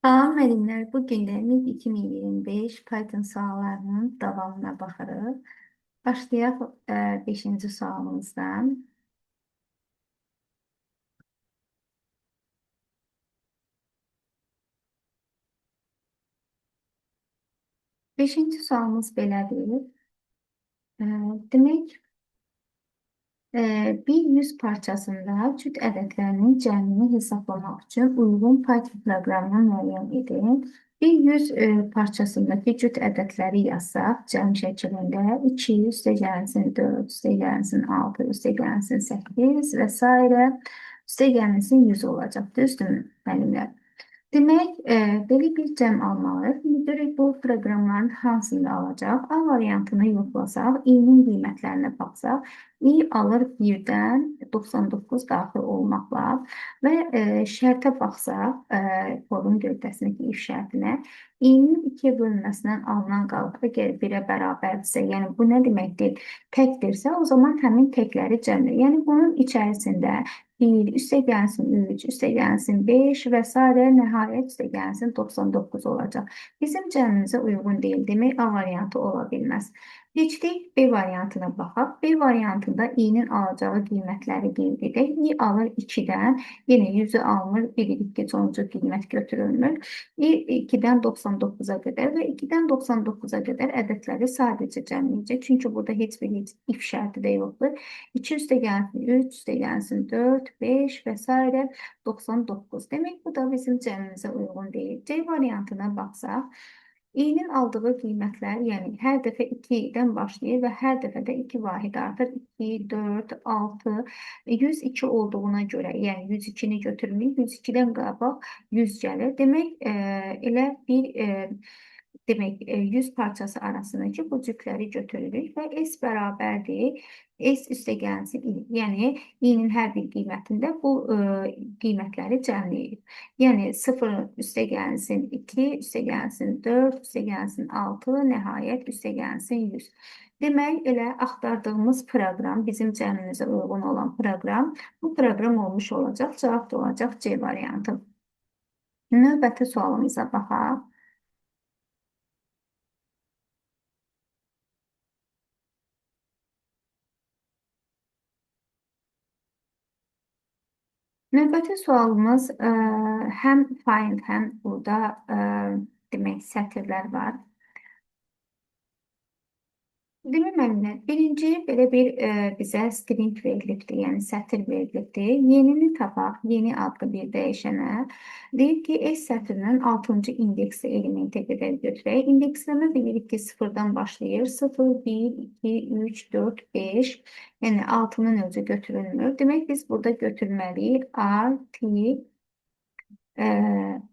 Salam müəllimlər, bu günlərimiz 2025 Python suallarının davamına baxırıq. Başlayaq 5-ci sualımızdan. 5-ci sualımız belədir. E, Demək, bir 100 parçasında cüt ədədlərinin cəmini hesablamaq üçün uyğun Python proqramını müəyyən edin. Bir 100 parçasındakı cüt ədədləri yazsaq, cəm şəklində 2 üstəgəlsin 4, üstəgəlsin 6, üstəgəlsin 8 və s. üstəgəlsin 100 olacaq. Düzdürmü, müəllimlər? Demək, belə bir cəm almalıyıq. Görək bu proqramların hansını alacaq? A variantını yoxlasaq, i-nin qiymətlərinə baxsaq, i alır 1-dən 99 daxil olmaqla və şərtə baxsaq, forun gövdəsindəki if şərtinə, i-nin 2-yə bölünməsindən alınan qalıq əgər 1-ə bərabərdirsə, yəni bu nə deməkdir? Təkdirsə, o zaman həmin təkləri cəmlə. Yəni bunun içərisində 1, üstəgəlsin 3, üstəgəlsin 5 və s. nəhayət üstəgəlsin 99 olacaq. Bizim cəmimizə uyğun deyil. Demək, A variantı ola bilməz. Keçdik B variantına baxaq. B variantında i-nin alacağı qiymətləri qeyd edək. i alır 2-dən, yenə 100-ü almır, bilirik ki, sonuncu qiymət götürülmür. i 2-dən 99-a qədər və 2-dən 99-a qədər ədədləri sadəcə cəmləyəcək. Çünki burada heç bir if şərti də yoxdur. 2 üstəgəlsin 3, üstəgəlsin 4, 5 və s. 99. Demək, bu da bizim cəmimizə uyğun deyil. C variantına baxsaq, i-nin aldığı qiymətlər, yəni hər dəfə 2-dən başlayır və hər dəfə də 2 vahid artır. 2, 4, 6, 102 olduğuna görə, yəni 102-ni götürməyib, 102-dən qabaq 100 gəlir. Demək, elə bir demək, 100 parçası arasındakı bu cükləri götürürük və S bərabərdir. S üstəgəlsin i. Yəni, i-nin hər bir qiymətində bu qiymətləri cəmləyir. Yəni, 0 üstəgəlsin 2, üstəgəlsin 4, üstəgəlsin 6, nəhayət üstəgəlsin 100. Demək, elə axtardığımız proqram, bizim cəmimizə uyğun olan proqram, bu proqram olmuş olacaq. Cavab da olacaq C variantı. Növbəti sualımıza baxaq. Növbəti sualımız həm find, həm burada demək sətirlər var. Demək, müəllimlər, birinci belə bir bizə string verilibdir, yəni sətir verilibdir. Yenini tapaq, yeni adlı bir dəyişənə. Deyib ki, S sətirinin 6-cı indeksli elementə qədər götürək. İndeksləmə bilirik ki, 0-dan başlayır. 0, 1, 2, 3, 4, 5. Yəni 6-nın özü götürülmür. Demək, biz burada götürməliyik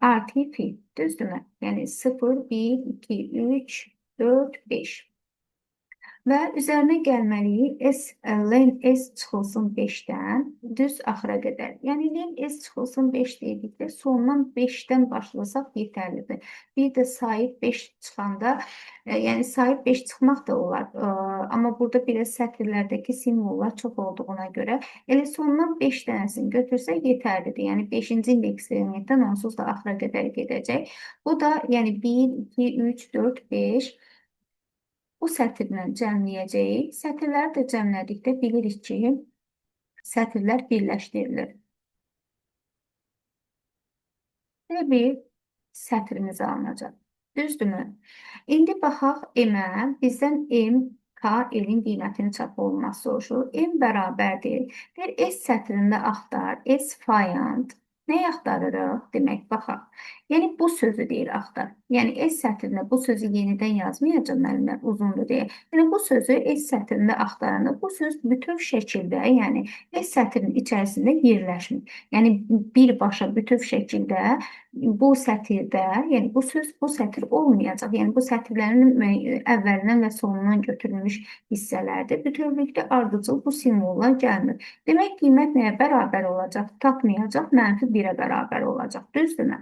artı fi. Düzdürmü? Yəni 0, 1, 2, 3, 4, 5. Və üzərinə gəlməliyik len S çıxılsın 5-dən düz axıra qədər. Yəni, len S çıxılsın 5 dedikdə sondan 5-dən başlasaq yetərlidir. Bir də sahib 5 çıxanda, yəni sahib 5 çıxmaq da olar. Amma burada belə sətirlərdəki simvollar çox olduğuna görə elə sondan 5 dənəsini götürsək yetərlidir. Yəni, 5-ci indeksli elementdən onsuz da axıra qədər gedəcək. Bu da, yəni 1, 2, 3, 4, 5 bu sətirlə cəmləyəcəyik. Sətirləri də cəmlədikdə bilirik ki, sətirlər birləşdirilir. Belə bir sətrimiz alınacaq. Düzdürmü? İndi baxaq M-ə. Bizdən M, K, L-in qiymətini çap olunması soruşur. M bərabərdir. Bir S sətrində axtar. S find. Nəyi axtarırıq? Demək, baxaq. Yəni, bu sözü deyir axtar. Yəni, S sətrində bu sözü yenidən yazmayacaq müəllimlər, uzundur deyə. Yəni, bu sözü S sətrində axtaranda bu söz bütöv şəkildə, yəni S sətrinin içərisində yerləşmir. Yəni, birbaşa bütöv şəkildə bu sətirdə, yəni bu söz bu sətir olmayacaq. Yəni, bu sətirlərin əvvəlindən və sonundan götürülmüş hissələrdir. Bütövlükdə ardıcıl bu simvollar gəlmir. Demək, qiymət nəyə bərabər olacaq? Tapmayacaq, mənfi 1-ə bərabər olacaq. Düzdürmü?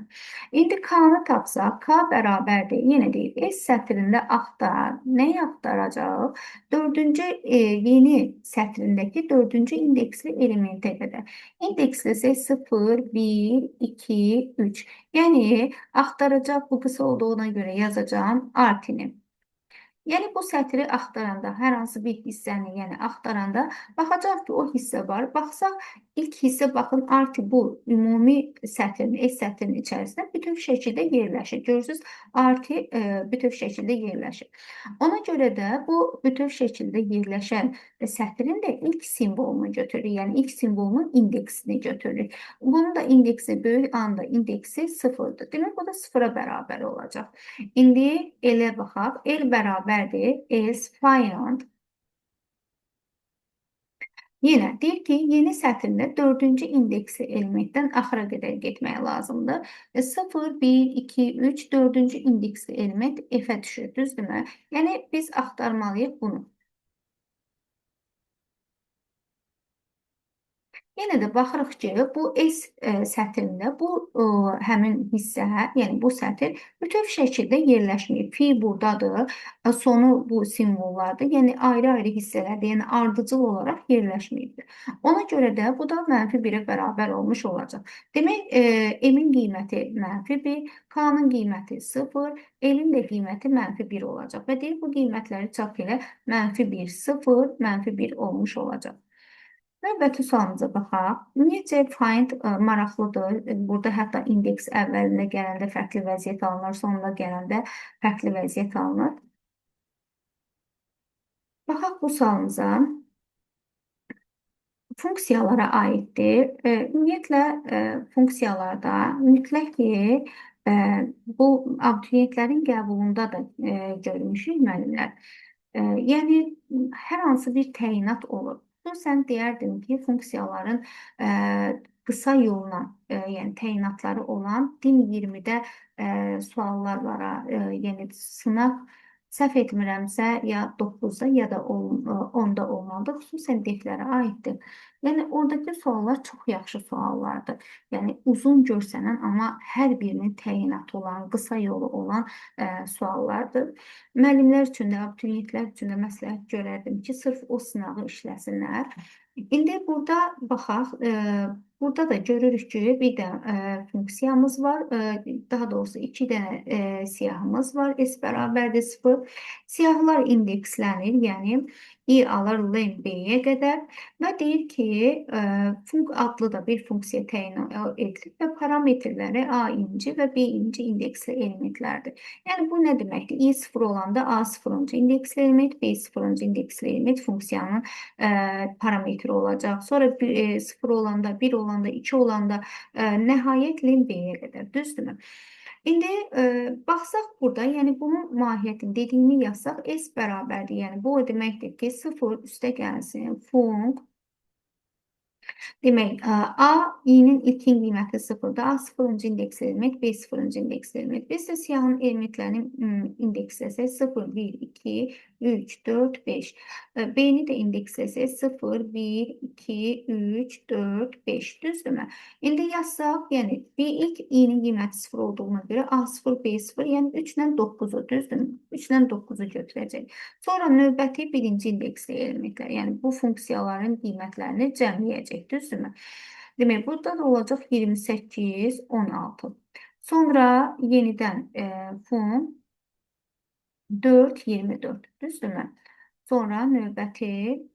İndi K-nı tapsaq, K bərabərdir. Yenə deyib, S sətrində axtar. Nəyi axtaracaq? 4-cü yeni sətrindəki 4-cü indeksli elementə qədər. İndekslisi 0, 1, 2, 3. Yəni, axtaracaq bu qısa olduğuna görə yazacağım artini. Yəni bu sətri axtaranda, hər hansı bir hissəni, yəni axtaranda baxacaq ki, o hissə var. Baxsaq, ilk hissə baxın, artı bu ümumi sətrin, sətrinin içərisində bütöv şəkildə yerləşir. Görürsünüz, artı bütöv şəkildə yerləşir. Ona görə də bu bütöv şəkildə yerləşən sətrin də ilk simvolunu götürürük. Yəni ilk simvolunun indeksini götürürük. Bunun da indeksi böyük anda indeksi sıfırdır. Demək, bu da sıfıra bərabər olacaq. İndi elə baxaq. L bərabərdir. Else find. Yenə deyir ki, yeni sətrində 4-cü indeksli elementdən axıra qədər getmək lazımdır. 0, 1, 2, 3, 4-cü indeksli element F-ə düşür, düzdürmü? Yəni biz axtarmalıyıq bunu. Yenə də baxırıq ki, bu S sətrində bu həmin hissə, yəni bu sətr bütöv şəkildə yerləşməyib. Fi buradadır, sonu bu simvollardır. Yəni ayrı-ayrı hissələrdə, yəni ardıcıl olaraq yerləşməyibdir. Ona görə də bu da -1-ə bərabər olmuş olacaq. Demək, M-in qiyməti -1, K-nın qiyməti 0, L-in də qiyməti -1 olacaq. Və deyir, bu qiymətləri çap ilə -1, 0, -1 olmuş olacaq. Növbəti sualımıza baxaq. Ümumiyyətcə find maraqlıdır. Burada hətta indeks əvvəlində gələndə fərqli vəziyyət alınır, sonunda gələndə fərqli vəziyyət alınır. Baxaq bu sualımıza. Funksiyalara aiddir. Ümumiyyətlə, funksiyalarda mütləq ki, bu abituriyentlərin qəbulunda da görmüşük müəllimlər. Yəni, hər hansı bir təyinat olur. Xüsusən deyərdim ki, funksiyaların qısa yolla, yəni təyinatları olan din 20-də suallar var. Yəni, sınaq səhv etmirəmsə, ya 9-da, ya da 10-da olmalıdır. Xüsusən deflərə aiddir. Yəni, oradakı suallar çox yaxşı suallardır. Yəni, uzun görsənən, amma hər birinin təyinatı olan, qısa yolu olan suallardır. Müəllimlər üçün də, abituriyentlər üçün də məsləhət görərdim ki, sırf o sınağı işləsinlər. İndi burada baxaq, burada da görürük ki, bir də funksiyamız var, daha doğrusu 2 dənə siyahımız var, S bərabərdir 0. Siyahılar indekslənir, yəni I alır len B-yə qədər və deyir ki, funq adlı da bir funksiya təyin edilir və parametrləri A-inci və B-inci indeksli elementlərdir. Yəni, bu nə deməkdir? I 0 olanda A0-cı indeksli element, B0-cı indeksli element funksiyanın parametri olacaq. Sonra 0 olanda, 1 olanda, 2 olanda nəhayət len B-yə qədər, düzdürmü? İndi baxsaq burada, yəni bunun mahiyyətini dediyini yazsaq, S bərabərdir. Yəni bu o deməkdir ki, 0 üstə gəlsin, funq. Demək, A, I-nin ilkin qiyməti 0-dır. A 0-cı indeksli element, B 0-cı indeksli element. Biz də siyahının elementlərinin indeksləsək 0, 1, 2, 3, 4, 5. B-ni də indeksləsək 0, 1, 2, 3, 4, 5. Düzdürmü? İndi yazsaq, yəni ilk I-nin qiyməti 0 olduğuna görə A0, B0, yəni 3 ilə 9-u, düzdürmü? 3 ilə 9-u götürəcək. Sonra növbəti birinci indeksli elementlər, yəni bu funksiyaların qiymətlərini cəmləyəcək, düzdürmü? Demək, burada da olacaq 28, 16. Sonra yenidən funq 4, 24, düzdürmü? Sonra növbəti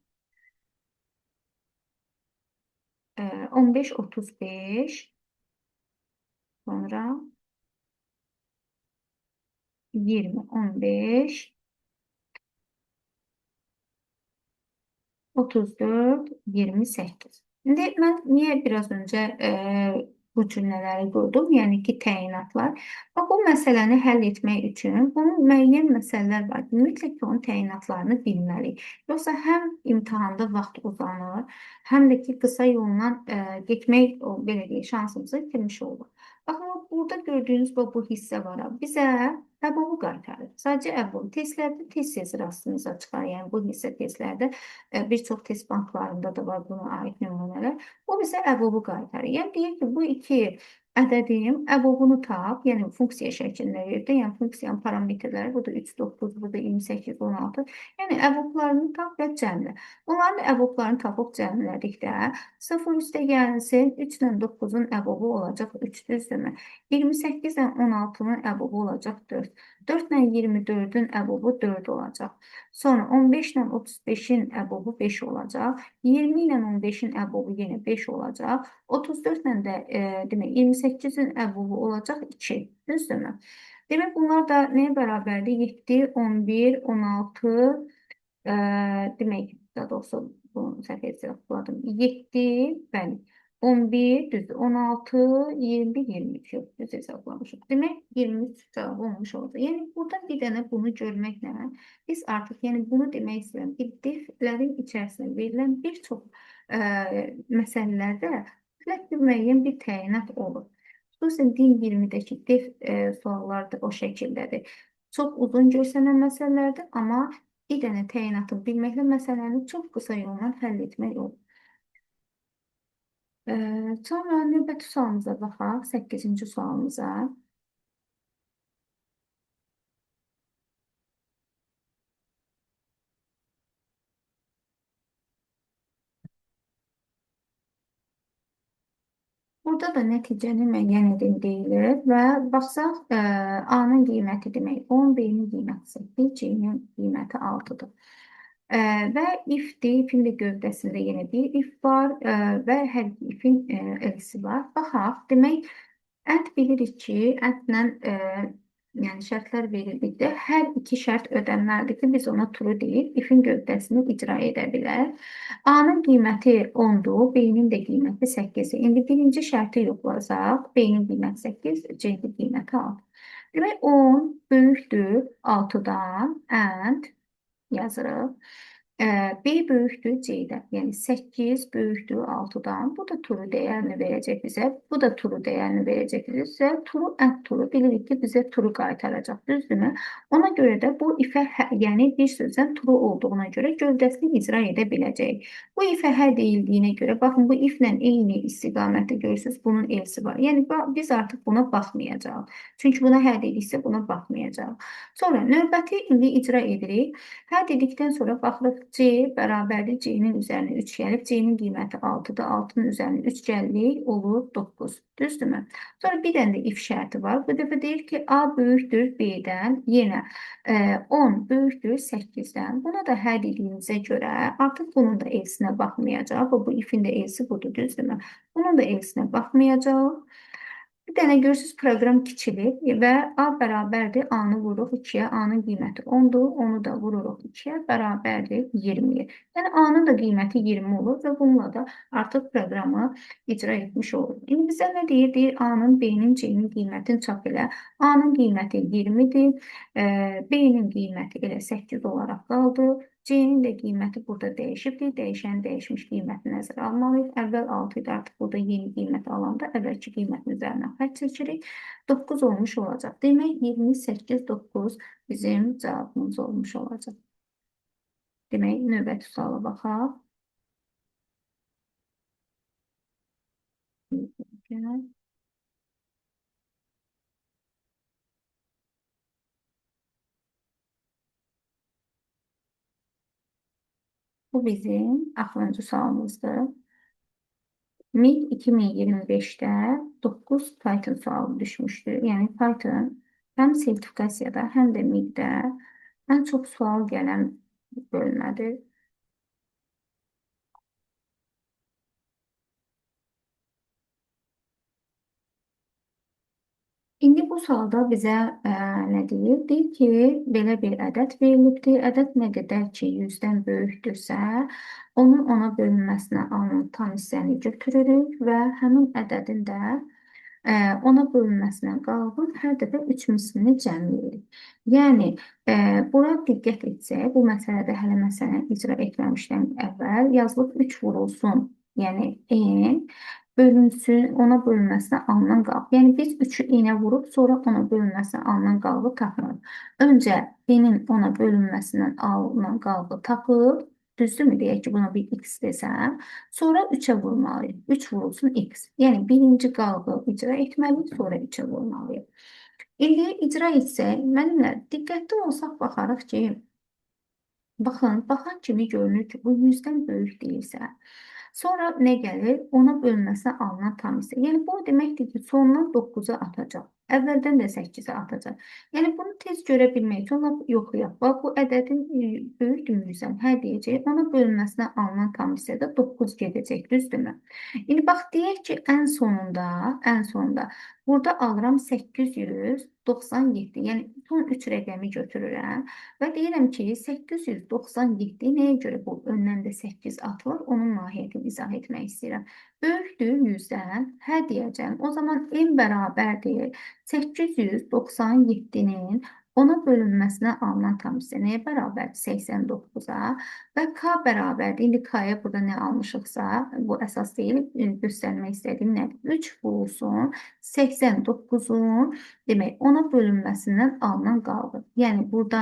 15, 35. Sonra 20, 15. 34, 28. İndi mən niyə biraz öncə bu cümlələri qurdum? Yəni ki, təyinatlar. Bax, bu məsələni həll etmək üçün bunun müəyyən məsələlər var. Mütləq ki, onun təyinatlarını bilməliyik. Yoxsa həm imtahanda vaxt uzanır, həm də ki, qısa yolla getmək, belə deyək, şansımızı itirmiş olur. Baxın, burada gördüyünüz bu hissə var. Bizə əbubu qaytarır. Sadəcə əbubu. Testlərdə tez-tez rastınıza çıxar. Yəni, bu hissə testlərdə bir çox test banklarında da var buna aid nümunələr. O bizə əbubu qaytarır. Yəni, deyir ki, bu iki ədədim əbobunu tap, yəni funksiya şəklində verdi. Yəni funksiyanın parametrləri budur 3, 9, budur 28, 16. Yəni əboblarını tap və cəmlə. Bunların əboblarını tapıb cəmlədikdə 0 üstə gəlsin 3 ilə 9-un əbobu olacaq 3, düzdürmü? 28 ilə 16-nın əbobu olacaq 4. 4 ilə 24-ün əbobu 4 olacaq. Sonra 15 ilə 35-in əbobu 5 olacaq. 20 ilə 15-in əbobu yenə 5 olacaq. 34 ilə də demək 28-in əbubu olacaq 2. Düzdürmü? Demək bunlar da nəyə bərabərdir? 7, 11, 16 demək daha doğrusu bunu səhv hesapladım. 7, bəli. 11, düzdür. 16, 20, 23 yox, düz hesablamışıq. Demək 23 cavab olmuş oldu. Yəni burada bir dənə bunu görməklə biz artıq yəni bunu demək istəyirəm ki, deflərin içərisində verilən bir çox məsələlərdə mütləq bir müəyyən bir təyinat olur. Xüsusən din 20-dəki def suallar da o şəkildədir. Çox uzun görsənən məsələlərdir, amma bir dənə təyinatı bilməklə məsələni çox qısa yolla həll etmək olur. Sonra növbəti sualımıza baxaq, 8-ci sualımıza. Burada da nəticəni müəyyən edin deyilir və baxsaq, A-nın qiyməti demək 10, B-nin qiyməti 8, C-nin qiyməti 6-dır. Və if-dir, ifin də gövdəsində yenə bir if var və hər iki ifin elisi var. Baxaq, demək, bilirik ki, əndlə yəni şərtlər verildikdə hər iki şərt ödənməlidir ki, biz ona true deyib ifin gövdəsini icra edə bilər. A-nın qiyməti 10-dur, B-nin də qiyməti 8-dir. İndi birinci şərti yoxlasaq, B-nin qiyməti 8, C-nin qiyməti 6. Demək 10 böyükdür 6-dan, and yazırıq. B böyükdür C-dən. Yəni 8 böyükdür 6-dan. Bu da true dəyərini verəcək bizə. Bu da true dəyərini verəcək bizə. True and true bilirik ki, bizə true qaytaracaq. Düzdürmü? Ona görə də bu ifə yəni bir sözdən true olduğuna görə gövdəsini icra edə biləcək. Bu ifə hə deyildiyinə görə baxın bu iflə eyni istiqamətdə görürsüz. Bunun elsi var. Yəni biz artıq buna baxmayacağıq. Çünki buna hə dediksə buna baxmayacağıq. Sonra növbəti indi icra edirik. Hə dedikdən sonra baxırıq C bərabərdir C-nin üzərinə 3 gəlib. C-nin qiyməti 6-dır. 6-nın üzərinə 3 gəldik, olur 9. Düzdürmü? Sonra bir dənə də if şərti var. Bu dəfə deyir ki, A böyükdür B-dən. Yenə 10 böyükdür 8-dən. Buna da hə dediyimizə görə artıq bunun da elsinə baxmayacaq. Bu ifin də elsi budur, düzdürmü? Bunun da elsinə baxmayacaq. Bir dənə görürsüz proqram kiçilir və A bərabərdir, A-nı vururuq 2-yə, A-nın qiyməti 10-dur, onu da vururuq 2-yə, bərabərdir 20-yə. Yəni A-nın da qiyməti 20 olur və bununla da artıq proqramı icra etmiş olur. İndi bizə nə deyir? Deyir A-nın, B-nin, C-nin qiymətini çap elə. A-nın qiyməti 20-dir, B-nin qiyməti elə 8 olaraq qaldı. C-nin də qiyməti burada dəyişibdir. Dəyişən dəyişmiş qiyməti nəzərə almalıyıq. Əvvəl 6 idi, artıq burada yeni qiymət alanda əvvəlki qiymətin üzərinə xətt çəkirik. 9 olmuş olacaq. Demək 28, 9 bizim cavabımız olmuş olacaq. Demək növbəti suala baxaq. Bu bizim axırıncı sualımızdır. MIG 2025-də 9 Python sualı düşmüşdür. Yəni Python həm sertifikasiyada, həm də MIG-də ən çox sual gələn bölmədir. İndi bu sualda bizə nə deyir? Deyir ki, belə bir ədəd verilibdir. Ədəd nə qədər ki, 100-dən böyükdürsə, onun ona bölünməsinə alınan tam hissəni götürürük və həmin ədədin də ona bölünməsinə qalğın hər dəfə 3 mislini cəmləyirik. Yəni, bura diqqət etsək, bu məsələdə hələ məsələni icra etməmişdən əvvəl yazılıb 3 vurulsun, yəni n bölünsün, ona bölünməsinə alınan qalğı. Yəni, biz 3-ü n-ə vurub, sonra ona bölünməsinə alınan qalğı tapırıq. Öncə n-in ona bölünməsindən alınan qalğı tapıb, Düzdürmü? Deyək ki, buna bir x desəm, sonra 3'ə vurmalıyım. 3 vurulsun x. Yəni birinci qalğı icra etməliyik, sonra 3'ə vurmalıyım. İndi icra etsək, müəllimlər, diqqətli olsaq baxarıq ki, baxan kimi görünür ki, bu 100-dən böyük deyilsə, sonra nə gəlir? Ona bölünməsinə alınan tam hissə. Yəni bu deməkdir ki, sondan 9'u atacaq. Əvvəldən də 8'i atacaq. Yəni bunu tez görə bilmək üçün onu yoxlayaq. Bax bu ədədin böyükdür 100-dən. Hə deyəcək. Ona bölünməsinə alınan tam hissədə 9 gedəcək, düzdürmü? İndi bax deyək ki, ən sonunda burada alıram 897. Yəni son 3 rəqəmi götürürəm və deyirəm ki, 897 nəyə görə bu öndən də 8 atılır? Onun mahiyyətini izah etmək istəyirəm. Böyükdür 100-dən. Hə deyəcəm. O zaman n bərabərdir 897'nin ona bölünməsinə alınan tam hissə nəyə bərabərdir? 89'a və k bərabərdir. İndi k'ya burada nə almışıqsa, bu əsas deyil, göstərmək istədiyim nədir? 3 vurulsun 89'un demək ona bölünməsindən alınan qaldı. Yəni burada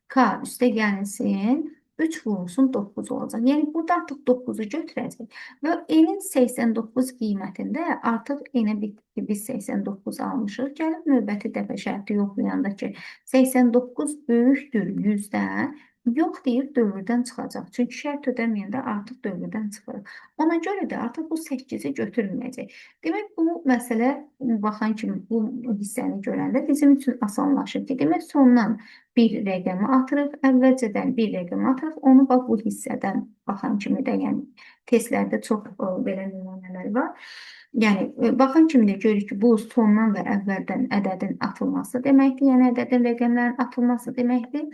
k üstə gəlinsin 3 vurulsun 9 olacaq. Yəni burada artıq 9'u götürəcək və n'in 89 qiymətində artıq n'ə biz 89 almışıq. Gəlib növbəti dəfə şərti yoxlayanda ki, 89 böyükdür 100-dən, yox deyib dövrdən çıxacaq. Çünki şərt ödəməyəndə artıq dövrdən çıxır. Ona görə də artıq bu 8'i götürülməyəcək. Demək, bu məsələ baxan kimi bu hissəni görəndə bizim üçün asanlaşır ki, demək sondan bir rəqəmi atırıq, əvvəlcədən bir rəqəmi atırıq, onu bax bu hissədən baxan kimi də, yəni testlərdə çox belə nümunələr var. Yəni baxan kimi də görürük ki, bu sondan və əvvəldən ədədin atılması deməkdir, yəni ədədin rəqəmlərin atılması deməkdir.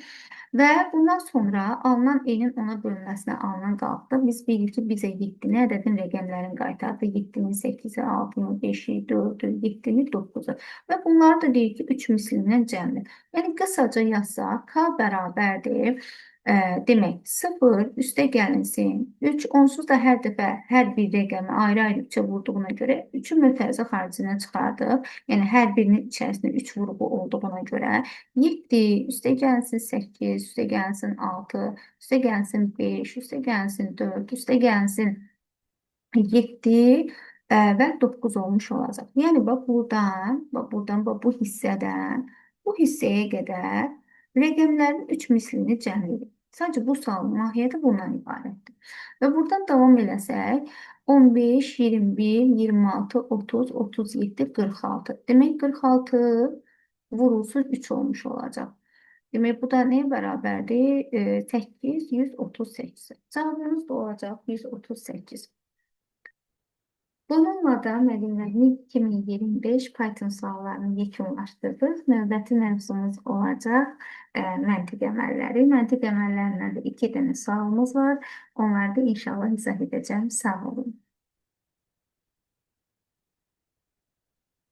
Və bundan sonra alınan n'in ona bölünməsinə alınan qalıqda biz bilirik ki, bizə 7-ni ədədin rəqəmlərin qaytardı. 7-ni, 8-i, 6-ni, 5-i, 4-ü, 7-ni, 9-u. Və bunları da deyir ki, 3 mislindən cəmdir. Yəni qısaca yazsaq, k bərabərdir. Demək, 0 üstə gəlinsin. 3 onsuz da hər dəfə hər bir rəqəmi ayrı-ayrı 3'ə vurduğuna görə 3'ü mötərizə xaricinə çıxardıq. Yəni hər birinin içərisində 3 vurğu olduğuna görə 7 üstə gəlsin 8, üstə gəlsin 6, üstə gəlsin 5, üstə gəlsin 4, üstə gəlsin 7 və 9 olmuş olacaq. Yəni bax buradan bu hissədən bu hissəyə qədər rəqəmlərin 3 mislini cəmləyirik. Sadəcə bu sualın mahiyyəti bundan ibarətdir. Və buradan davam eləsək, 15, 21, 26, 30, 37, 46. Demək 46 vurulsun 3 olmuş olacaq. Demək bu da nəyə bərabərdir? 8, 138. Cavabımız da olacaq 138. Bununla da müəllimlərin 2025 Python suallarını yekunlaşdırdıq. Növbəti mövzumuz olacaq məntiq əməlləri. Məntiq əməllərindən də 2 dənə sualımız var. Onları da inşallah izah edəcəm. Sağ olun.